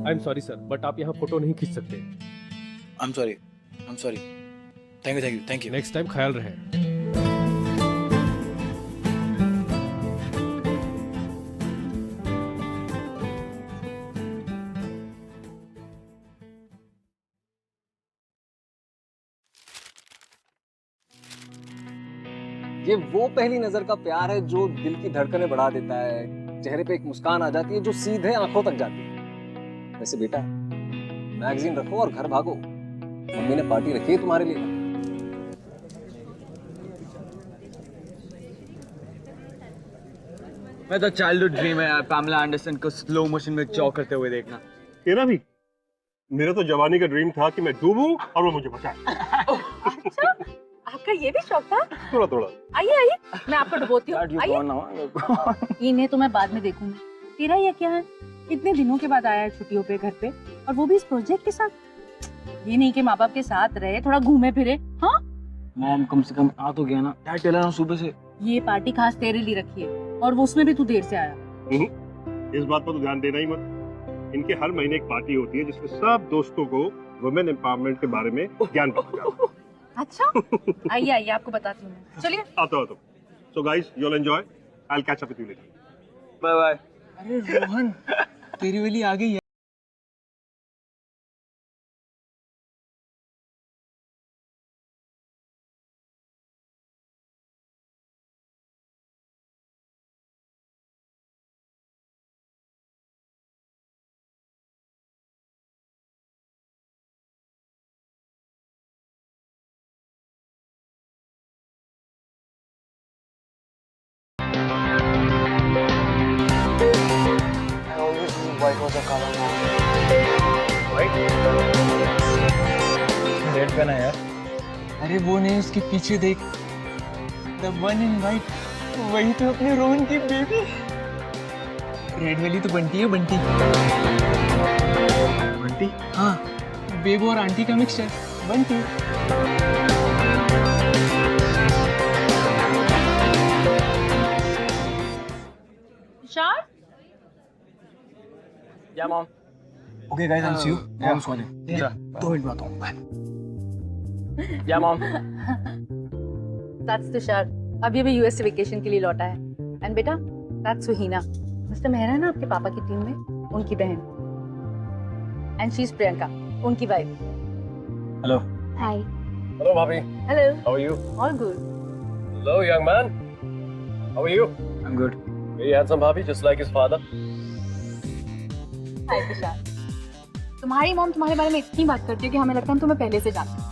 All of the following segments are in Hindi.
I am sorry sir, but आप यहाँ फोटो नहीं खींच सकते। I am sorry. Thank you. Next time ख्याल रहे। ये वो पहली नजर का प्यार है जो दिल की धड़कनें बढ़ा देता है, चेहरे पे एक मुस्कान आ जाती है जो सीधे आंखों तक जाती है। वैसे बेटा, मैगजीन रखो और घर भागो, मम्मी ने पार्टी रखी है तुम्हारे लिए। मैं तो चाइल्डहुड ड्रीम है यार, पैमला एंडरसन को स्लो मोशन में चॉक करते हुए देखना। तेरा भी? मेरा तो जवानी का ड्रीम था कि मैं डूबूं और वो मुझे बचाए। अच्छा, आपका ये भी शौक था? थोड़ा थोड़ा। आइए मैं आपको डुबोती हूँ। इन्हें तो मैं बाद में देखूंगी। तेरा ये क्या है? इतने दिनों के बाद आया है छुट्टियों पे घर पे, और वो भी इस प्रोजेक्ट के साथ। ये नहीं कि माँ बाप के साथ रहे, थोड़ा घूमे फिरे। हाँ मॉम कम से कम आ तो गया ना। डैड टेलर हूँ सुबह से। ये पार्टी खास तेरे लिए रखी है, और वो उसमें भी तू देर से आया। इस बात पर तो ध्यान देना ही मत। इनके हर महीने एक पार्टी होती है जिसमें सब दोस्तों को वुमेन एम्पावरमेंट के बारे में ज्ञान पहुंचाता है। अच्छा आइए आपको बताती हूँ। चलिए आता हो तो। So guys, you'll enjoy. I'll catch up with you later. Bye bye. अरे रोहन, तेरी वाली आ गई है। रेड पेन है यार। अरे वो नहीं, उसके पीछे देख, द वन इन वाइट, वही तो अपने रोहन की बेबी। रेड वाली तो बंटी है, बंटी। बंटी? हाँ, बेबो और आंटी का मिक्सचर, बंटी। तुषार? या mom. Okay guys, I see you. Mom so Yeah. 2 minute में आता हूँ। बाय। या मॉम। That's तुषार, अभी यूएस से वेकेशन के लिए लौटा है। एंड बेटा, that's सुहीना। मिस्टर मेहरा है ना आपके पापा की टीम में, उनकी बहन। एंड शी इज प्रियंका, उनकी wife. Hello. Hi. Hello bhabhi. Hello. How are you? All good. Hello young man, how are you? I am good. Very handsome bhabhi, just like his father. Hi Tushar, तुम्हारी मॉम तुम्हारे बारे में इतनी बात करती है कि हमें लगता है हम तुम्हें पहले से जानते हैं।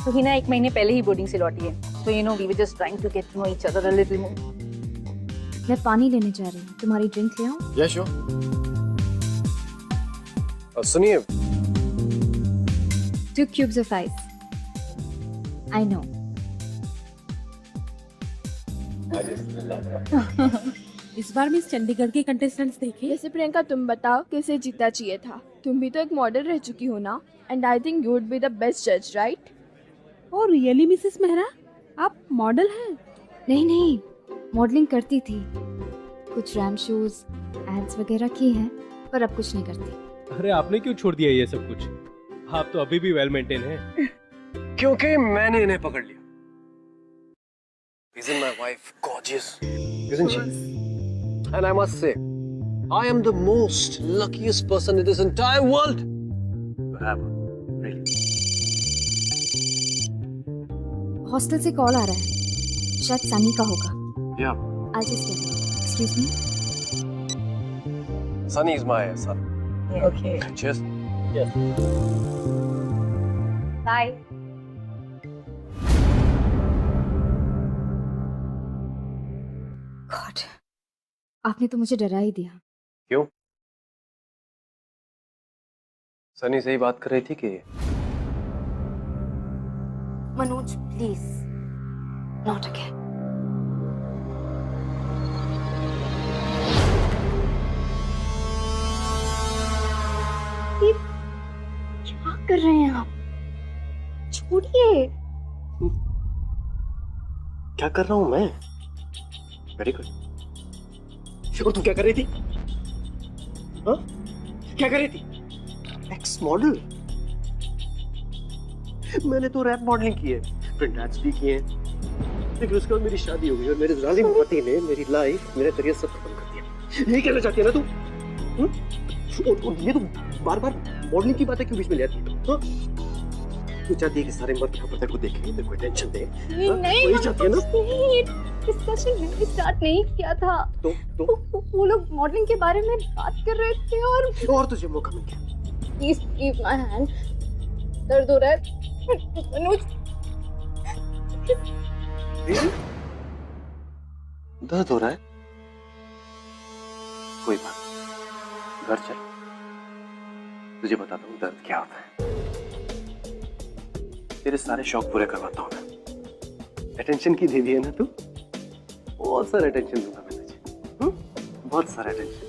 सुहीना 1 महीने पहले ही बोर्डिंग से लौटी है, so you know we were just trying to get to know each other a little more. मैं पानी लेने जा रही हूँ, तुम्हारी ड्रिंक ले आऊँ? Yes sure. सुनिए, 2 cubes of ice. I know. इस बार मिस चंडीगढ़ के कंटेस्टेंट्स देखे। जैसे प्रियंका, तुम बताओ किसे जीतना चाहिए था? तुम भी तो एक मॉडल रह चुकी हो ना, and I think you would be the best जज, right? Oh really Mrs Mehra, आप मॉडल हैं? नहीं, मॉडलिंग करती थी, कुछ रैम शोज, एड्स वगैरह की हैं, पर अब कुछ नहीं करती। अरे आपने क्यों छोड़ दिया ये सब कुछ? आप तो अभी भी वेल मेंटेन हैं। क्योंकि मैंने इन्हें पकड़ लिया। Isn't my wife gorgeous? Isn't she? And I must say, I am the most luckiest person in this entire world to have her. Really. Hostel से कॉल आ रहा है, शायद सनी का होगा। Yeah. I'll just get it. Excuse me? Sunny is my son. Okay. Cheers. Yes. Bye. God, आपने तो मुझे डरा ही दिया। क्यों? सनी से ही बात कर रही थी कि मनोज प्लीज, नॉट अगेन। क्या कर रहे हैं आप? छोड़िए। क्या कर रहा हूं मैं? Very good. और तू क्या कर रही थी? हाँ? क्या करी थी? X model. मैंने तो रैप मॉडलिंग की है, प्रिंट एड्स भी किए हैं, लेकिन उसके बाद मेरी शादी हो गई और मेरे जालिम पति ने मेरी लाइफ, मेरा करियर सब खत्म कर दिया। यही कहना चाहती है ना तू? और ये तू बार बार मॉडलिंग की बातें क्यों बीच में ले आती है? तू चाहती है कि सारे मर्द यहाँ पर तेरे को देखें, तेरे को अटेंशन दे? नहीं, वही चाहती है ना? डिस्कशन मैंने स्टार्ट नहीं किया था। तो वो लोग मॉडलिंग के बारे में बात कर रहे थे और तुझे मौका मिल गया। प्लीज लीव माय हैंड, दर्द हो रहा है। अनुज, दर्द हो रहा है? कोई बात नहीं, घर चल, तुझे बताता हूँ दर्द क्या होता है। तेरे सारे शौक पूरे करवाता हूँ मैं। अटेंशन की देवी है ना तू? बहुत सारा अटेंशन दूंगा मैं तुझे, बहुत सारा attention.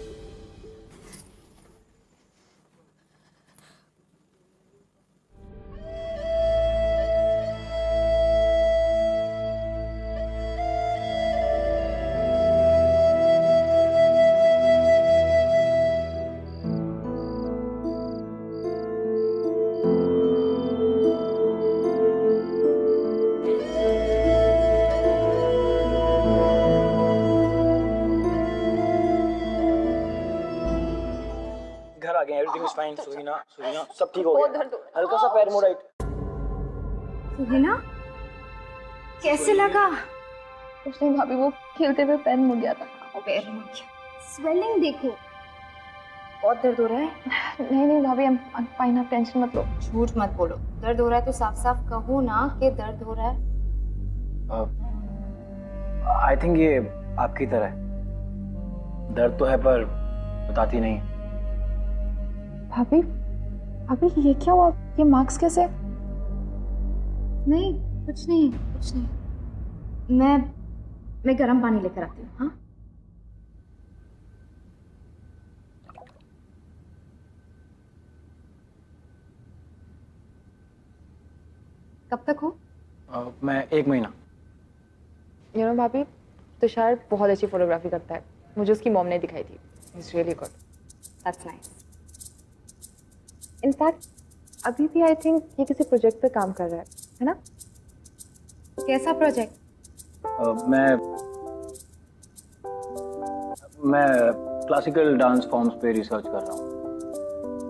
Everything is fine. Suhina, Suhina सब ठीक हो गया, हल्का सा पैर मुड़ राइट। सुहीना, कैसे लगा? कुछ नहीं भाभी, वो खेलते हुए पैर मुड़ गया था। पैर मुड़ गया। स्वेलिंग देखो, बहुत दर्द हो रहा है। नहीं भाभी, I'm fine, आप टेंशन मत लो। झूठ मत बोलो, दर्द हो रहा है तो साफ साफ कहो ना कि दर्द हो रहा है। आई थिंक ये आपकी तरह है, दर्द तो है पर बताती नहीं। भाभी ये क्या हुआ? ये मार्क्स कैसे? नहीं, कुछ नहीं। मैं गर्म पानी लेकर आती हूँ। हाँ, कब तक हो? मैं 1 महीना। भाभी, तुषार बहुत अच्छी फोटोग्राफी करता है, मुझे उसकी मॉम ने दिखाई थी। It's really good. That's nice. In fact अभी भी आई थिंक ये किसी प्रोजेक्ट पे काम कर रहा है ना? कैसा प्रोजेक्ट? मैं क्लासिकल डांस फॉर्म्स पे रिसर्च कर रहा हूँ।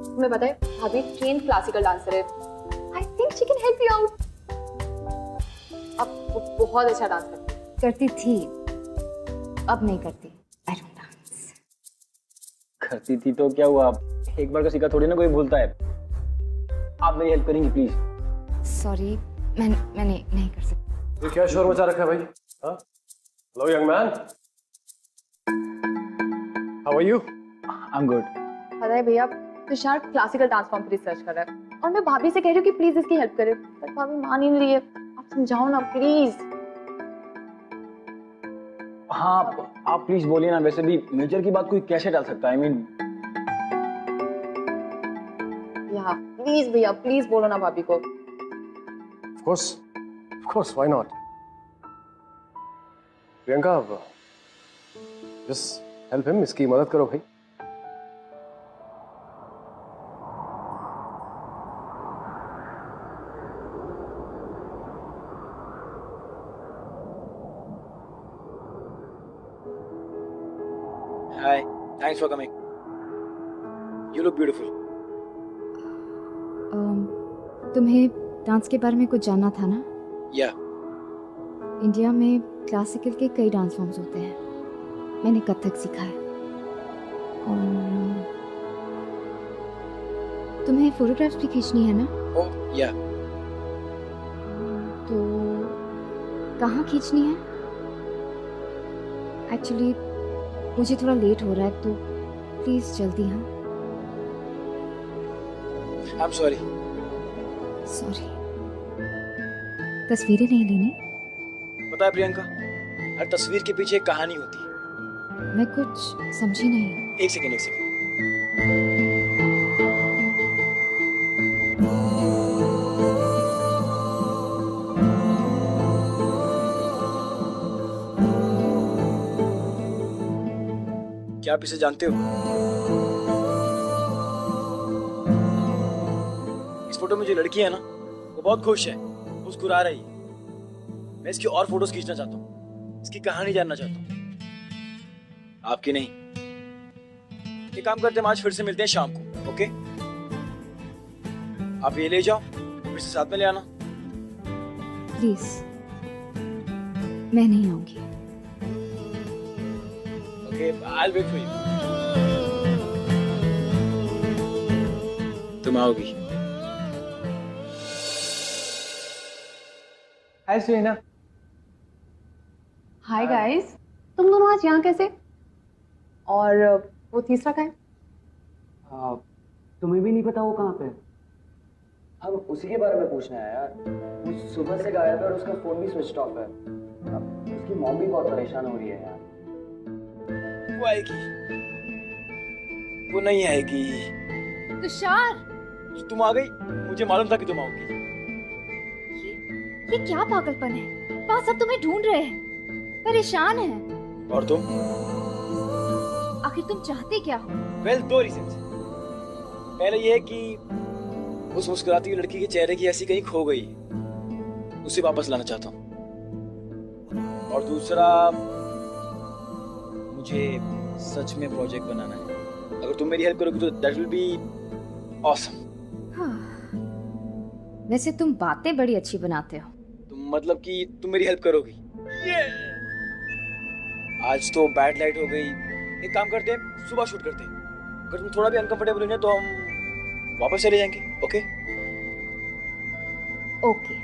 तुम्हें पता है, भाभी ट्रेन क्लासिकल डांसर है। I think she can help you out. अब वो बहुत अच्छा डांस करती थी, अब नहीं करती। I don't dance. करती थी तो क्या हुआ? एक बार का सीखा थोड़ी ना कोई भूलता है। आप मेरी हेल्प करेंगी प्लीज? सॉरी, मैं नहीं कर सकती। ये क्या शोर मचा रखा है भाई? Hello young man, how are you? I am good. पता है भैया, तुषार क्लासिकल डांस फॉर्म पे रिसर्च कर रहा है और मैं भाभी से कह रही हूँ कि प्लीज इसकी हेल्प करे, पर भाभी मान ही नहीं रही है। आप समझाओ ना प्लीज। हाँ, आप प्लीज बोलिए ना। वैसे भी मेजर की बात कोई कैसे डाल सकता है? आई मीन प्लीज भैया, प्लीज बोलो ना भाभी को। Of course, why not? Priyanka, just help him, इसकी मदद करो भाई। Hi, thanks for coming. You look beautiful. तुम्हें डांस के बारे में कुछ जानना था ना? Yeah. इंडिया में क्लासिकल के कई डांस फॉर्म्स होते हैं। मैंने कथक सीखा है। और तुम्हें फोटोग्राफ्स भी खींचनी है ना? Oh, yeah. तो कहाँ खींचनी है? एक्चुअली मुझे थोड़ा लेट हो रहा है, तो प्लीज जल्दी। हाँ, I'm sorry. सॉरी। तस्वीरें नहीं लेनी? पता है प्रियंका, हर तस्वीर के पीछे एक कहानी होती है। मैं कुछ समझी नहीं। एक सेकेंड। क्या आप इसे जानते हो? इस फोटो में जो लड़की है ना वो बहुत खुश है, मुस्कुरा रही है। मैं इसकी और फोटोज खींचना चाहता हूँ, इसकी कहानी जानना चाहता हूँ, आपकी नहीं। एक काम करते हैं, आज फिर से मिलते हैं शाम को, ओके? आप ये ले जाओ, फिर से साथ में ले आना। प्लीज, मैं नहीं आऊंगी। Okay, I'll wait for you. तुम आओगी? हाय सुनैना। हाय गाइस, तुम दोनों आज यहाँ कैसे? और वो तीसरा का है? तुम्हें भी नहीं पता वो कहाँ पे है? हम उसी के बारे में पूछना है यार। वो सुबह से गायब है और उसका फोन भी स्विच ऑफ है। अब उसकी मॉम भी बहुत परेशान हो रही है यार। वो आएगी, वो नहीं आएगी। तुषार, तुम आ गई, मुझे मालूम था कि तुम आओगी। ये क्या पागलपन है? वहाँ सब तुम्हें ढूंढ रहे हैं, परेशान हैं। और तुम? आखिर तुम चाहते क्या हो? वेल, दो रीजंस। पहले ये है कि उस मुस्कुराती हुई लड़की के चेहरे की ऐसी कहीं खो गई, उसे वापस लाना चाहता हूँ। और दूसरा, मुझे सच में प्रोजेक्ट बनाना है। अगर तुम मेरी हेल्प करोगी तो दैट विल बी ऑसम। हाँ, वैसे तुम बातें बड़ी अच्छी बनाते हो। तुम मतलब कि तुम मेरी हेल्प करोगी? आज तो बैड लाइट हो गई, एक काम करते हैं, सुबह शूट करते हैं। अगर तुम थोड़ा भी अनकंफर्टेबल हो तो हम वापस चले जाएंगे, okay? Okay.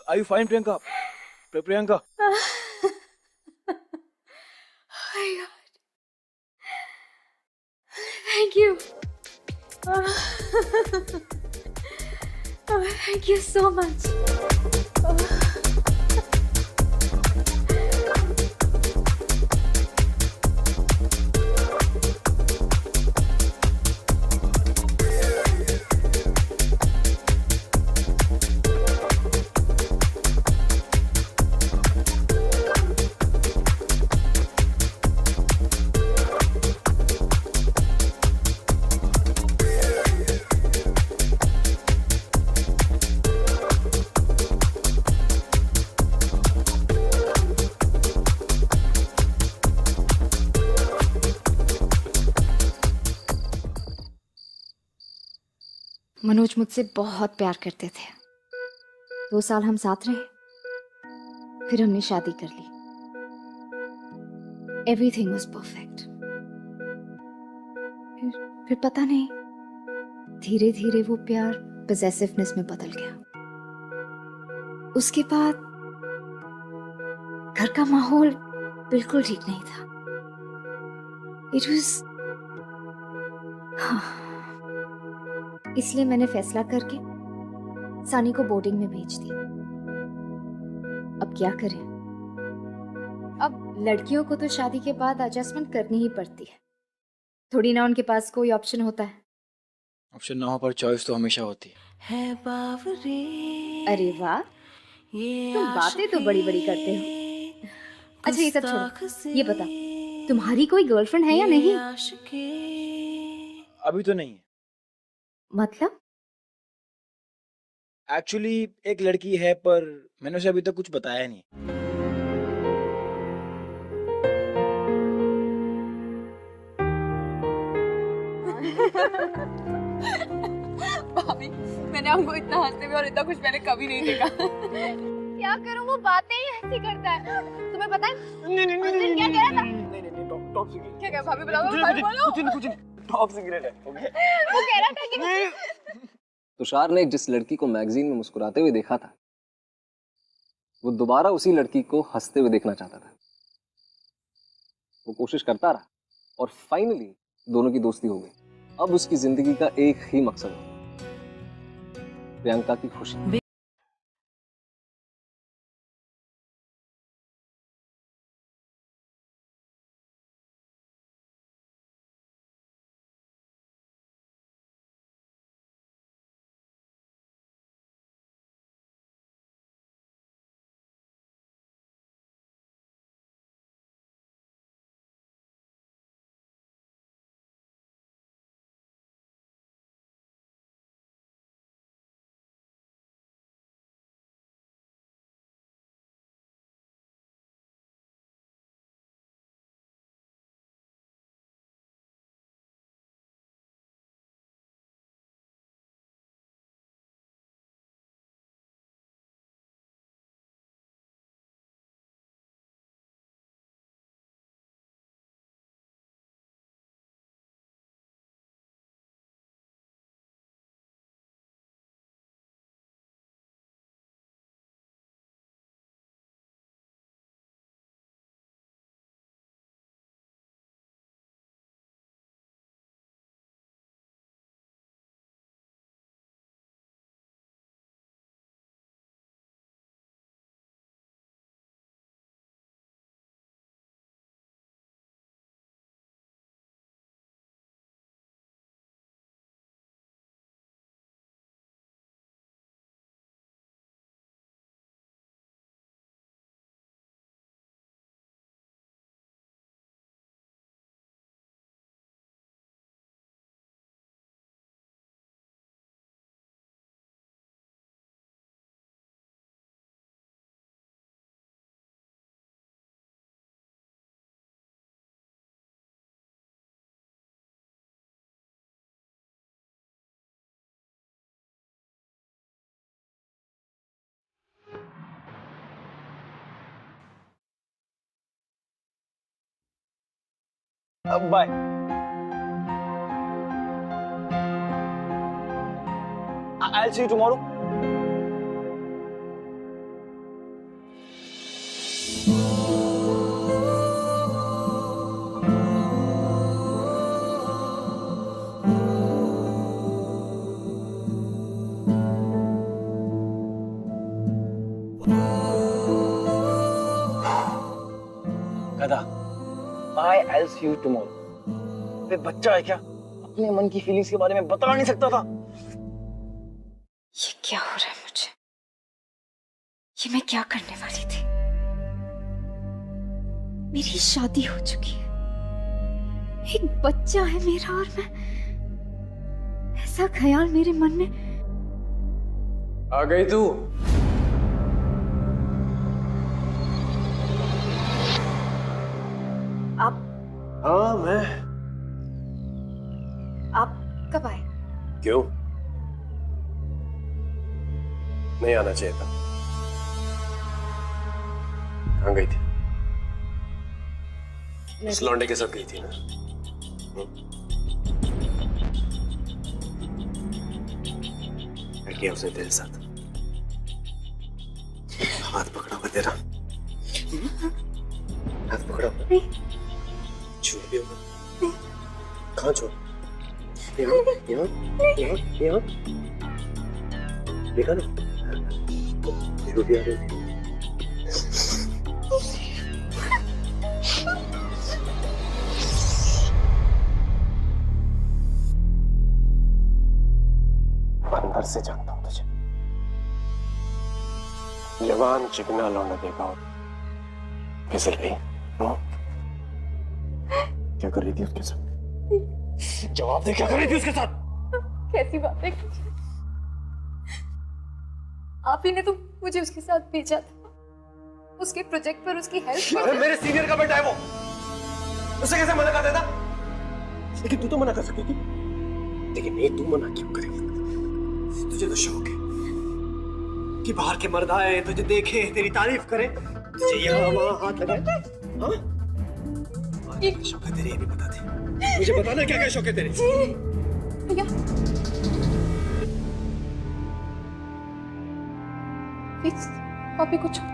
Are you fine, Priyanka? Priyanka? Oh my God. Thank you. Oh, thank you so much. Manoj मुझसे बहुत प्यार करते थे। 2 साल हम साथ रहे, फिर हमने शादी कर ली। Everything was perfect. फिर पता नहीं, धीरे धीरे वो प्यार पजेसिवनेस में बदल गया। उसके बाद घर का माहौल बिल्कुल ठीक नहीं था। इट वाज इसलिए मैंने फैसला करके सानी को बोर्डिंग में भेज दिया। अब क्या करें? अब लड़कियों को तो शादी के बाद एडजस्टमेंट करनी ही पड़ती है, थोड़ी ना उनके पास कोई ऑप्शन होता है। ऑप्शन ना हो पर चॉइस तो हमेशा होती है। अरे वाह, तुम बातें तो बड़ी बड़ी करते हो। अच्छा ये सब छोड़ो, ये बता तुम्हारी कोई गर्लफ्रेंड है या नहीं? अभी तो नहीं है। मतलब? एक्चुअली एक लड़की है, पर मैंने उसे अभी तक कुछ बताया नहीं। भाभी, मैंने आपको इतना हंसते हुए और इतना खुश मैंने कभी नहीं देखा। क्या करूं, वो बातें ही ऐसी करता है। तुम्हें पता है नहीं, क्या कह रहा था? नहीं, टॉप सीक्रेट। क्या कह भाभी, बताओ, बोलो। कुछ नहीं, टॉप सीक्रेट है। ओके। वो कह रहा था कि तुषार ने जिस लड़की को मैगजीन में मुस्कुराते हुए देखा था, वो दोबारा उसी लड़की को हंसते हुए देखना चाहता था। वो कोशिश करता रहा और फाइनली दोनों की दोस्ती हो गई। अब उसकी जिंदगी का एक ही मकसद है, प्रियंका की खुशी। Bye. I'll see you tomorrow. गधा। I'll see you tomorrow. वे बच्चा है क्या? अपने मन की फीलिंग्स के बारे में बता नहीं सकता था। ये क्या हो रहा है मुझे? ये मैं क्या करने वाली थी? मेरी शादी हो चुकी है, एक बच्चा है मेरा, और मैं ऐसा ख्याल मेरे मन में। आ गई तू? आप? हाँ, मैं। आप कब आए? क्यों? नहीं आना चाहिए था। कहाँ गई थी? इस लौंडे के साथ गई थी ना? क्या किया उसने तेरे साथ? हाथ पकड़ा हुआ तेरा? हाथ पकड़ा हुआ? छू भी होगा? कहाँ छू? यहाँ, यहाँ, यहाँ, यहाँ। देखा ना? देखो भी आ रही थी। अंदर से जानता हूं तुझे। जवान चिकना लौंडा देखा हो, फिसल गई। क्या कर रही थी उसके साथ? जवाब दे, क्या कर रही थी उसके साथ? कैसी बात है? आप ही ने तो मुझे उसके साथ भेजा था, उसके प्रोजेक्ट पर उसकी हेल्प। अरे मेरे सीनियर का बेटा है वो, उसे कैसे मना कर देता? लेकिन तू तो मना कर सकती थी। लेकिन नहीं, तू मना क्यों करेगी? तुझे तो शौक है कि बाहर के मर्द आए, तुझे देखे, तेरी तारीफ करे, तुझे यहाँ वहाँ हाथ लगाए। हाँ? क्या शौक है तेरे, ये भी बता दे। मुझे बताना क्या क्या शौक है तेरे। भैया प्लीज पापी को छोड़ दो।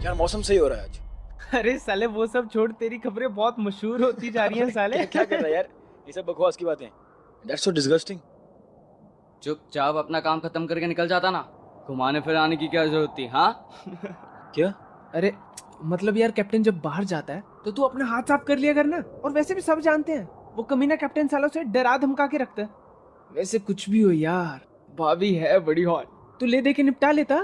यार मौसम सही हो रहा है आज। अरे साले वो सब छोड़, तेरी खबरें बहुत मशहूर होती जा रही हैं साले। क्या कर रहा है यार, ये सब बकवास की बातें। That's so disgusting। चुपचाप अपना काम खत्म करके निकल जाता ना, घुमाने फिराने की क्या जरूरत थी? हाँ क्या? अरे मतलब यार, कैप्टन जब बाहर जाता है तो तू अपने हाथ साफ कर लिया करना। और वैसे भी सब जानते हैं वो कमीना कैप्टन सालों से डरा धमका के रखता है। वैसे कुछ भी हो यार, भाभी है बड़ी हॉट, तू ले दे के निपटा लेता।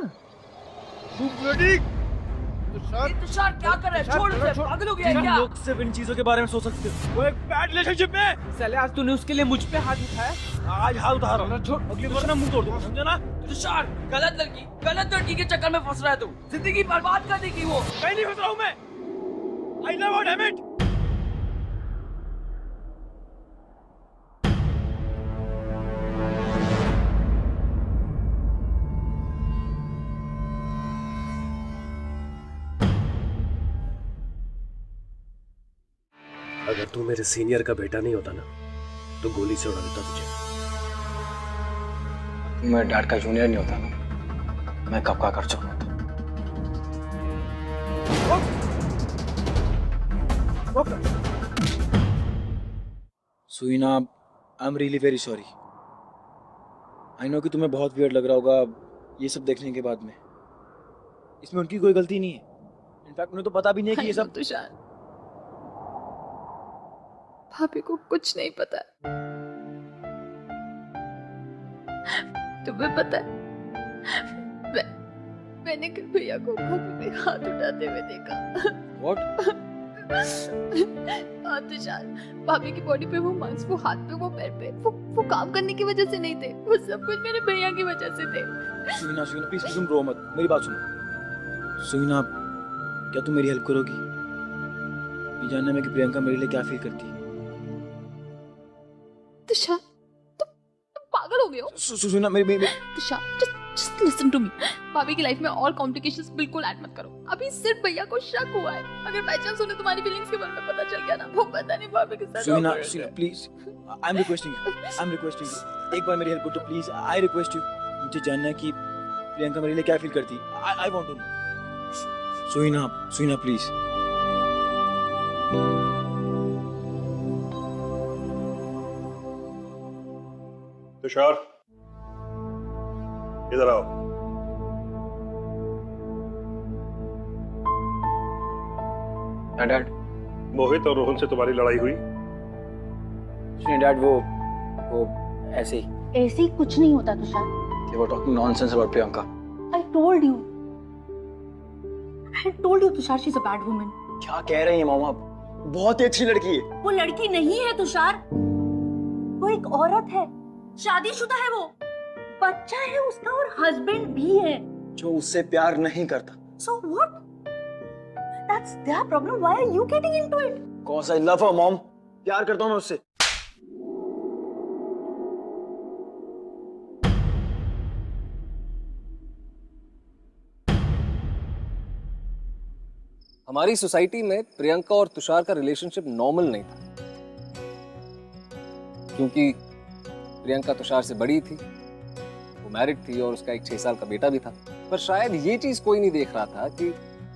तुषार क्या कर रहा है? छोड़ उसे, पागल हो गया है क्या? लोग सिर्फ इन चीजों के बारे में सोच सकते हो। वो एक बैड रिलेशनशिप में। साले आज तूने उसके लिए मुझ पे हाथ उठाया। आज हाथ उठा रहा हूँ, छोड़, अगली बार ना मुंह तोड़ दूंगा, समझा ना? तुषार गलत लड़की के चक्कर में फंस रहा है तू, जिंदगी बर्बाद कर देगी वो। कहीं नहीं फंस रहा हूँ मैं। I love her, damn it। अगर तू मेरे सीनियर का बेटा नहीं होता ना, तो गोली से उड़ा देता तुझे। मेरे डैड का जूनियर नहीं होता ना, मैं कब का कर चुका होता। Suina, I am really very sorry. I know कि तुम्हें बहुत वियर्ड लग रहा होगा ये सब देखने के बाद में। इसमें उनकी कोई गलती नहीं है। इनफैक्ट उन्हें तो पता भी नहीं है कि ये सब। तुषार, भाभी को कुछ नहीं पता। तुम्हें पता है, मैंने कल भैया को भाभी पे हाथ उठाते हुए देखा। What? हाँ तुषार, भाभी की बॉडी पे वो मांस, वो हाथ पे, वो पैर पे, वो काम करने की वजह से नहीं थे, वो सब कुछ मेरे भैया की वजह से थे। सुइना प्लीज तुम रो मत, मेरी बात सुनो। सुइना, क्या तुम मेरी हेल्प करोगी ये जानने में कि प्रियंका मेरे लिए क्या फील करती है? तुषार, तुम पागल हो गए हो? सुइना मेरी Tushar, just listen to me। भाभी की लाइफ में और कॉम्प्लिकेशंस बिल्कुल ऐड मत करो। अभी सिर्फ भैया को शक हुआ है। अगर बाय चांस उन्हें तुम्हारी फीलिंग्स के बारे में पता चल गया ना, वो पता नहीं भाभी के साथ। Suina please, I am requesting you, एक बार मेरी हेल्प कर दो प्लीज। I request you. मुझे जानना है कि प्रियंका मेरे लिए क्या फील करती है। I want to know. Suina please. Tushar, इधर आओ। डैड, मोहित और रोहन से तुम्हारी लड़ाई हुई? डैड वो ऐसे ही कुछ नहीं होता Tushar. They were talking nonsense about Priyanka. I told you Tushar, she's a bad woman। क्या कह रही हैं मामा? बहुत ही अच्छी लड़की है। वो लड़की नहीं है तुषार, वो एक औरत है, शादीशुदा है, वो बच्चा है उसका और हस्बैंड भी है जो उससे प्यार नहीं करता। So what? That's their problem. Why are you getting into it? Cause I love her, mom. प्यार करता हूँ मैं उससे। हमारी सोसाइटी में प्रियंका और तुषार का रिलेशनशिप नॉर्मल नहीं था, क्योंकि प्रियंका तुषार से बड़ी थी, वो मैरिड थी और उसका एक 6 साल का बेटा भी था। पर शायद ये चीज कोई नहीं देख रहा था कि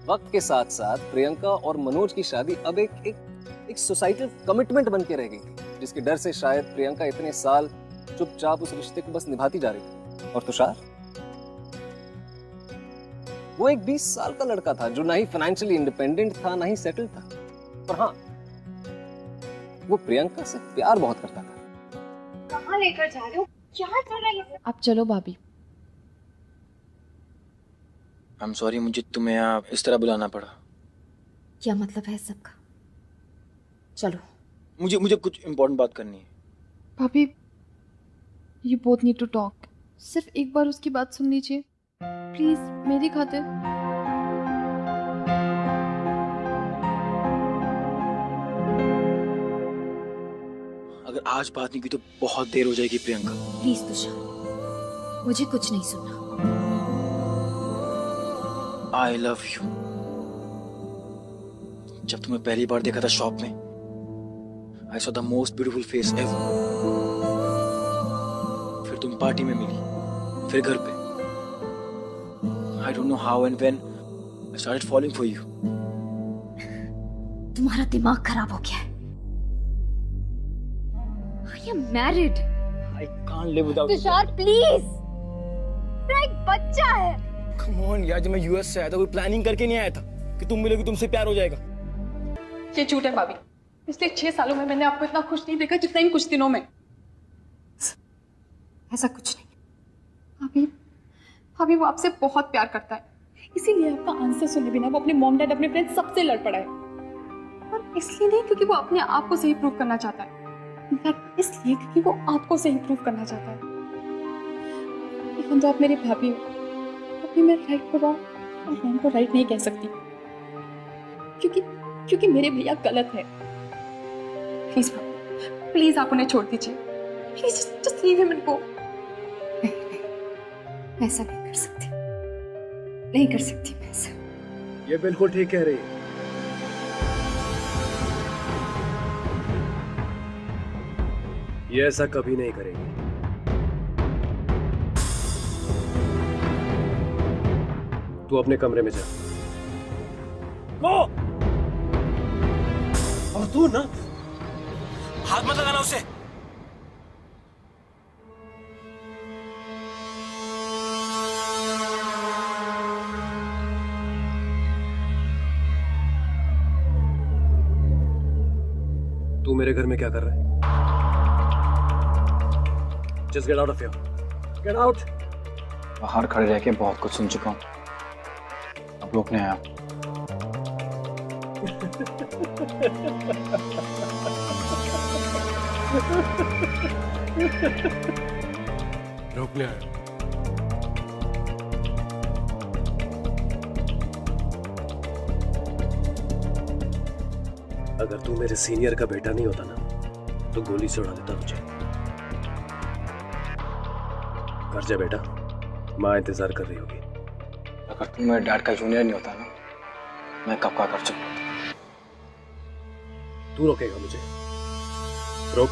वक्त के साथ साथ प्रियंका और मनोज की शादी अब एक सोसाइटल कमिटमेंट बन के रह गई थी, जिसके डर से शायद प्रियंका इतने साल चुपचाप उस रिश्ते को बस निभाती जा रही थी। और वो एक 20 साल का लड़का था जो ना ही फाइनेंशियली इंडिपेंडेंट था ना ही सेटल्ड था, पर हाँ वो प्रियंका से प्यार बहुत करता था। कहाँ लेकर जा रहे हो? क्या कर रहे हो? आप चलो भाभी। आई एम सॉरी, मुझे तुम्हें यहाँ इस तरह बुलाना पड़ा। क्या मतलब है सबका? चलो। मुझे कुछ इम्पोर्टेंट बात करनी है। Bhabhi, you both need to talk. सिर्फ एक बार उसकी बात सुन लीजिए प्लीज, मेरी खातिर। अगर आज बात नहीं की तो बहुत देर हो जाएगी प्रियंका। प्लीज तुषार, मुझे कुछ नहीं सुनना। I love you. जब तुम्हें पहली बार देखा था शॉप में, I saw the most beautiful face ever. फिर तुम पार्टी में मिली, फिर घर पे। I don't know how and when I started falling for you. तुम्हारा दिमाग खराब हो गया है। I am married. I can't live without you. Tushar please, एक बच्चा है। Come on यार, जब मैं यूएस से आया था कोई प्लानिंग करके नहीं आया था कि तुम मिलोगी तुमसे प्यार हो जाएगा। ये झूठ है भाभी। पिछले 6 सालों में मैंने आपको इतना खुश नहीं देखा जितना इन कुछ दिनों में। ऐसा कुछ नहीं। भाभी वो आपसे बहुत प्यार करता है, इसीलिए आपका आंसर सुने बिना वो अपने मॉम डैड अपने फ्रेंड सबसे लड़ पड़ा है। और इसलिए नहीं क्योंकि वो अपने आप को सही प्रूव करना चाहता है, इनफैक्ट इसलिए क्योंकि वो आपको सही प्रूव करना चाहता है। इवन तो आप मेरी भाभी हो, अपनी मैं राइट को रॉन्ग और रॉन्ग को राइट नहीं कह सकती, क्योंकि मेरे भैया गलत है। प्लीज भाभी, प्लीज आप उन्हें छोड़ दीजिए। Please just leave him and go. ऐसा नहीं कर सकती, नहीं कर सकती मैं ऐसा। ये बिल्कुल ठीक कह रही है। ये ऐसा कभी नहीं करेगी। तू अपने कमरे में जा। और तू ना हाथ मत लगाना उसे। तू मेरे घर में क्या कर रहा है? Just get out of here. Get out. बाहर खड़े रह के बहुत कुछ सुन चुका हूँ, अब रोकने आया। रोकने आया। अगर तू मेरे सीनियर का बेटा नहीं होता ना तो गोली से उड़ा देता तुझे। घर जा बेटा, माँ इंतजार कर रही होगी। अगर तू मेरे डैड का जूनियर नहीं होता ना, मैं कब का कर चुका। तू रोकेगा मुझे? रोक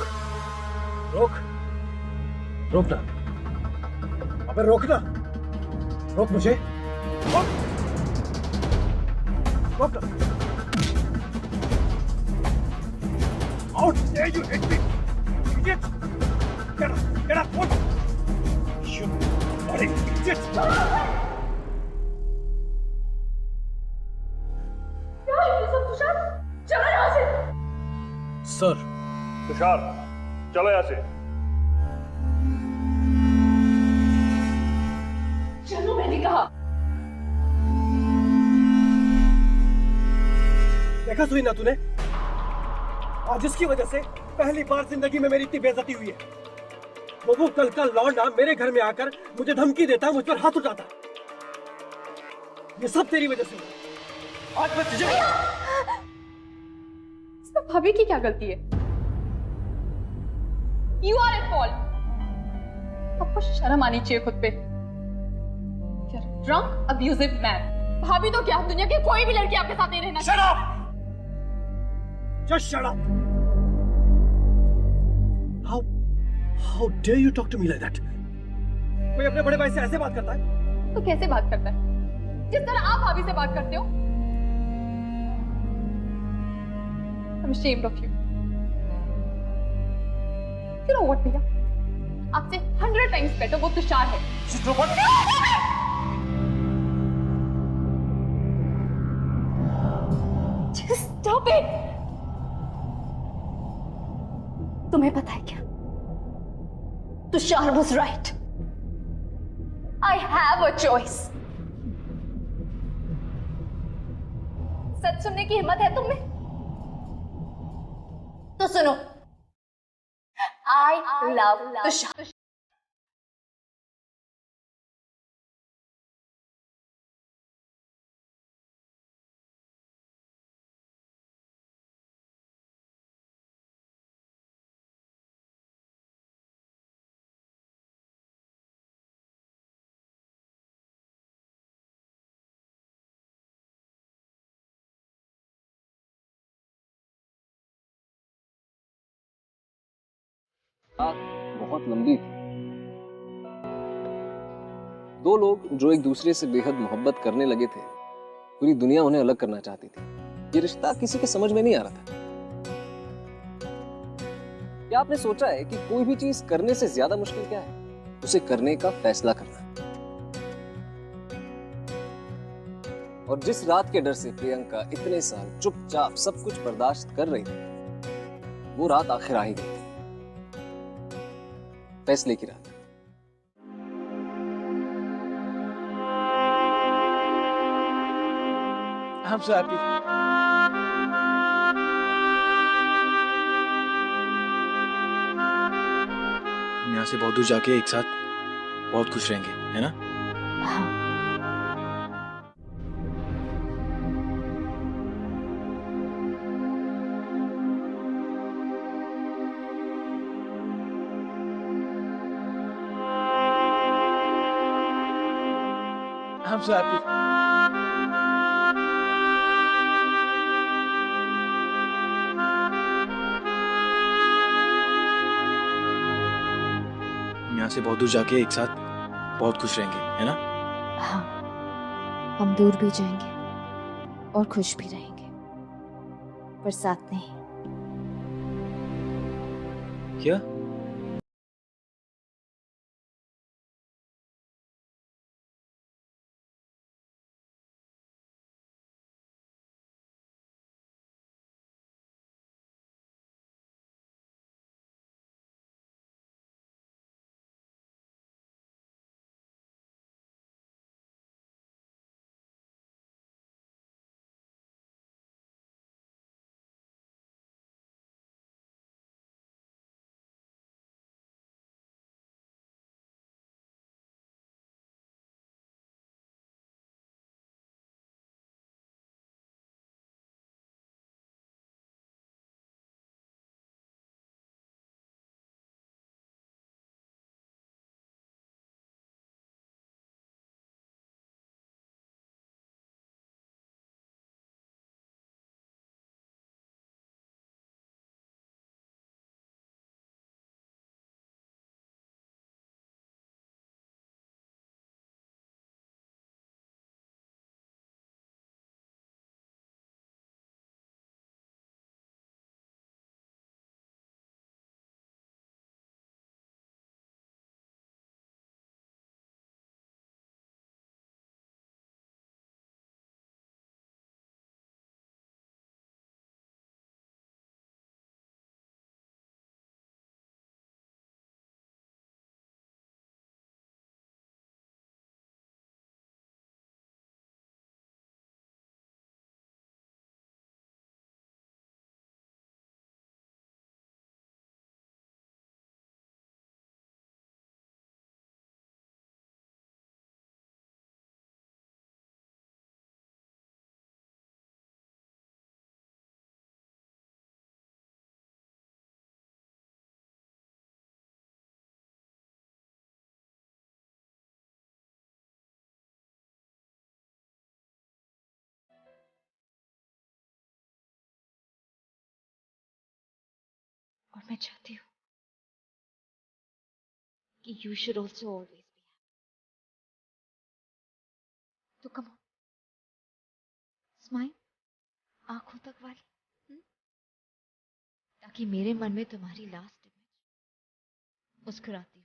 रोक रोकना, अबे रोकना, रोक मुझे, रोक रोकना। Out there, you hit me, idiot! Get up, what? You bloody idiot! क्या है ये सब तुषार? चलो यहाँ से। सर। तुषार, चलो यहाँ से। चलो मैंने कहा। देखा सुई ना तूने? और जिसकी वजह से पहली बार जिंदगी में मेरी इतनी बेइज्जती हुई है, वो कल का लौंडा मेरे घर में आकर मुझे धमकी देता, मुझ पर हाथ उठाता। ये सब तेरी वजह से हुआ। आज मैं तुझे इसमें भाभी की क्या गलती है? You are at fault. आपको शर्म आनी चाहिए खुद पे। You're a drunk, abusive man. भाभी तो क्या, दुनिया की कोई भी लड़की आपके साथ नहीं रहना। Shut up! Just shut up! How dare you talk to me like that? कोई अपने बड़े भाई से ऐसे बात करता है? तो कैसे बात करता है? जिस तरह आप भाभी से बात करते हो। I'm ashamed of you. You know what, भैया? आपसे 100 times better वो तुषार है। Stop it! तुम्हें पता है क्या? Tushar was right. I have a choice. सच सुनने की हिम्मत है तुम में? तो सुनो. I love Tushar. बात बहुत लंबी थी। दो लोग जो एक दूसरे से बेहद मोहब्बत करने लगे थे, पूरी दुनिया उन्हें अलग करना चाहती थी। ये रिश्ता किसी के समझ में नहीं आ रहा था। क्या आपने सोचा है कि कोई भी चीज करने से ज्यादा मुश्किल क्या है? उसे करने का फैसला करना। और जिस रात के डर से प्रियंका इतने साल चुपचाप सब कुछ बर्दाश्त कर रही थी, वो रात आखिर आ ही गई। फैसले की रात। I'm so happy. हम यहाँ से बहुत दूर जाके एक साथ बहुत खुश रहेंगे, है ना? I'm so happy. हम यहाँ से बहुत दूर जाके एक साथ बहुत खुश रहेंगे, है ना? हाँ, हम दूर भी जाएंगे और खुश भी रहेंगे, पर साथ नहीं। क्या? और मैं चाहती हूँ कि you should also always be happy. तो कम ऑन, स्माइल, आंखों तक वाली, ताकि मेरे मन में तुम्हारी लास्ट इमेज मुस्कुराती